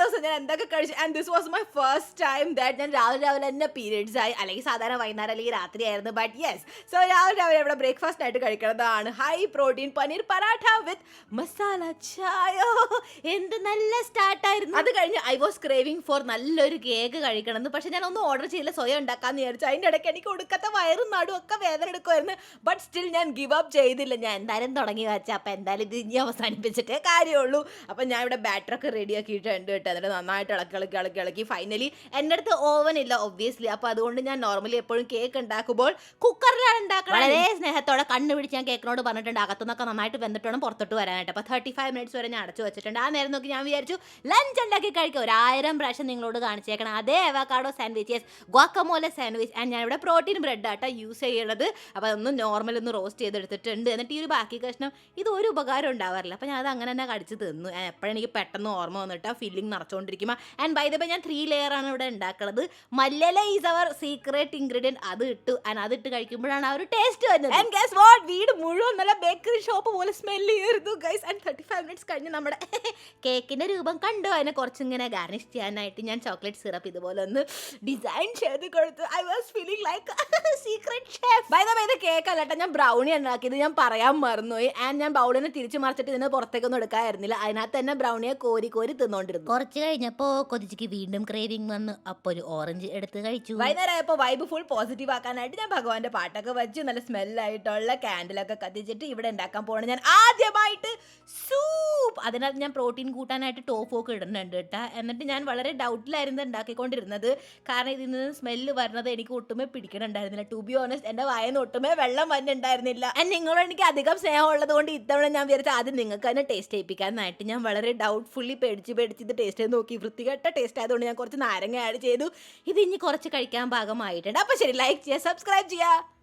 ദിവസം ഞാൻ എന്തൊക്കെ കഴിച്ചു. And this was my first time that ഞാൻ രാവിലെ തന്നെ പീരിയഡ്സ് ആയി. അല്ലെങ്കിൽ സാധാരണ വൈകുന്നേരം അല്ലെങ്കിൽ രാത്രി ആയിരുന്നു. ബട്ട് യെസ്, സോ രാവിലെ ഇവിടെ ബ്രേക്ക്ഫാസ്റ്റ് ആയിട്ട് കഴിക്കുന്നതാണ് ഹൈ പ്രോട്ടീൻ പനീർ പറാഠ വിത്ത് മസാല ചായ. എന്ത് നല്ല സ്റ്റാർട്ടായിരുന്നു. അത് കഴിഞ്ഞ് ഐ വാസ് ക്രേവിംഗ് ഫോർ നല്ലൊരു കേക്ക് കഴിക്കണമെന്ന്. പക്ഷെ ഞാൻ ഒന്നും ഓർഡർ ചെയ്യില്ല, സ്വയം ഉണ്ടാക്കാന്ന് വിചാരിച്ചു. അതിൻ്റെ ഇടയ്ക്ക് എനിക്ക് ഒടുക്കത്തെ വയറും നടും ഒക്കെ വേദന എടുക്കുമായിരുന്നു. ബട്ട് സ്റ്റിൽ ഞാൻ ഗിവ് അപ്പ് ചെയ്തില്ല. ഞാൻ എന്തായാലും തുടങ്ങി വെച്ചാൽ അപ്പം എന്തായാലും ഇത് ഇനി അവസാനിപ്പിച്ചിട്ടേ കാര്യമുള്ളൂ. അപ്പം ഞാൻ ഇവിടെ ബാറ്ററൊക്കെ റെഡിയാക്കിയിട്ടുണ്ട് കേട്ടോ. എന്നിട്ട് നന്നായിട്ട് ഇളക്കി ഫൈനലി എൻ്റെ അടുത്ത് ഓവൻ ഇല്ല ഒബ്വിയസ്ലി. അപ്പോൾ അതുകൊണ്ട് ഞാൻ നോർമലി എപ്പോഴും കേക്ക് ഉണ്ടാക്കുമ്പോൾ കുക്കറിലാണ് ഉണ്ടാക്കുന്നത്. വളരെ സ്നേഹത്തോടെ കണ്ണുപിടിച്ച് ഞാൻ കേക്കിനോട് പറഞ്ഞിട്ടുണ്ട് അകത്തുനിന്നൊക്കെ നന്നായിട്ട് വെന്തിട്ട് വേണം പുറത്തോട്ട് വരാനായിട്ട്. അപ്പോൾ 35 മിനിറ്റ്സ് വരെ ഞാൻ അടച്ചു വെച്ചിട്ടുണ്ട്. ആ നേരം നോക്കി ഞാൻ വിചാരിച്ചു ലഞ്ച് ഉണ്ടാക്കി കഴിക്കുക. 1000 പ്രാവശ്യം നിങ്ങളോട് കാണിച്ചേക്കണം അതേ അവക്കാഡോ സാൻഡ്വിച്ചസ്, ഗുവാക്കമോല സാൻഡ്വിച്ച്. ആൻഡ് ഞാൻ ഇവിടെ പ്രോട്ടീൻ ബ്രെഡ് ആട്ടോ യൂസ് ചെയ്യണത്. അപ്പോൾ അതൊന്ന് നോർമൽ ഒന്ന് റോസ്റ്റ് ചെയ്തെടുത്തിട്ടുണ്ട്. എന്നിട്ട് ഈ ഒരു ബാക്കി കഷ്ണം ഇത് ഒരു ഉപകാരം ഉണ്ടാവാറില്ല. അപ്പോൾ ഞാൻ അത് അങ്ങനെ തന്നെ കടിച്ച് തിന്നു. എപ്പോഴും എനിക്ക് പെട്ടെന്ന് ഓർമ്മ വന്നിട്ട് ഫില്ലിംഗ് നിറച്ചുകൊണ്ടിരിക്കുമ്പോൾ. ആൻഡ് ബൈ ദ ബൈ ഞാൻ 3 ലെയറാണ് ഇവിടെ ഉണ്ടാക്കുന്നത്. മല്ലല ഈസ് അവർ സീക്രട്ട് ഇൻഗ്രീഡിയൻറ്റ്. അത് ഇട്ടു. ആൻഡ് അതിട്ട് കഴിക്കുമ്പോഴാണ് ആ ഒരു ടേസ്റ്റ് വരുന്നത്. ആൻഡ് ഗസ് വാട്ട്, വീട് മുഴുവൻ നല്ല ബേക്കറി ഷോപ്പ് പോലെ സ്മെല്ല് ചെയ്തിരുന്നു ഗൈസ്. ആൻഡ് 35 മിനിറ്റ്സ് കഴിഞ്ഞ് നമ്മുടെ കേക്കിൻ്റെ രൂപം കണ്ടു. അതിനെ കുറച്ചിങ്ങനെ ഗാർണിഷ് ചെയ്യാനായിട്ട് ഞാൻ ചോക്ലേറ്റ് സിറപ്പ് ഇതുപോലെ ഒന്ന് ഡിസൈൻ ചെയ്ത് കൊടുത്തു. I was feeling like secret chef. By the way ഇത് കേക്ക് അല്ലട്ടോ, ഞാൻ ബ്രൗണി ഉണ്ടാക്കിയത് ഞാൻ പറയാൻ മറന്നുപോയി. ആൻഡ് ഞാൻ ബൗളിനെ തിരിച്ചു മറിച്ചിട്ട് ഇതിന് പുറത്തേക്കൊന്നും എടുക്കാമായിരുന്നില്ല. അതിനകത്ത് തന്നെ ബ്രൗണിയെ കോരി തിന്നോണ്ടിരുന്നു. കുറച്ച് കഴിഞ്ഞപ്പോൾ കൊതിച്ചിക്ക് വീണ്ടും ക്രേവിംഗ് വന്നു. അപ്പോൾ ഒരു ഓറഞ്ച് എടുത്ത് കഴിച്ചു. വൈകുന്നേരം ആയപ്പോൾ വൈബ് ഫുൾ പോസിറ്റീവ് ആക്കാനായിട്ട് ഞാൻ ഭഗവാന്റെ പാട്ടൊക്കെ വെച്ച് നല്ല സ്മെല്ലായിട്ടുള്ള ക്യാൻഡിലൊക്കെ കത്തിച്ചിട്ട് ഇവിടെ ഉണ്ടാക്കാൻ പോകണം. ഞാൻ ആദ്യമായിട്ട് സൂപ്പ്. അതിനകത്ത് ഞാൻ പ്രോട്ടീൻ കൂട്ടാനായിട്ട് ടോഫു ഒക്കെ ഇടുന്നുണ്ട് കേട്ടോ. എന്നിട്ട് ഞാൻ വളരെ ഡൗട്ടിലായിരുന്നു ഉണ്ടാക്കിക്കൊണ്ടിരുന്നത്. കാരണം ഇതിൽ നിന്ന് സ്മെല്ല് വരുന്നത് എനിക്ക് ഒട്ടുമേ പിടിക്കണുണ്ടായിരുന്നില്ല. ടു ബി ഓണസ്റ്റ് എൻ്റെ വായന്ന് ഒട്ടുമേ വെള്ളം വന്നിട്ടുണ്ടായിരുന്നില്ല. ആൻഡ് നിങ്ങളോട് എനിക്ക് അധികം സ്നേഹമുള്ളത് കൊണ്ട് ഇത്തവണ ഞാൻ വിചാരിച്ചു ആദ്യം നിങ്ങൾക്ക് തന്നെ ടേസ്റ്റ് ചെയ്യിപ്പിക്കാനായിട്ട്. ഞാൻ വളരെ ഡൗട്ട്ഫുള്ളി പേടിച്ച് ഇത് ടേസ്റ്റ് ചെയ്ത് നോക്കി. വൃത്തികെട്ട ടേസ്റ്റ് ആയതുകൊണ്ട് ഞാൻ കുറച്ച് നാരങ്ങ ആഡ് ചെയ്തു. ഇത് ഇനി കുറച്ച് കഴിക്കാൻ ഭാഗമായിട്ടുണ്ട്. അപ്പോൾ ശരി, ലൈക്ക് ചെയ്യുക, സബ്സ്ക്രൈബ് ചെയ്യുക.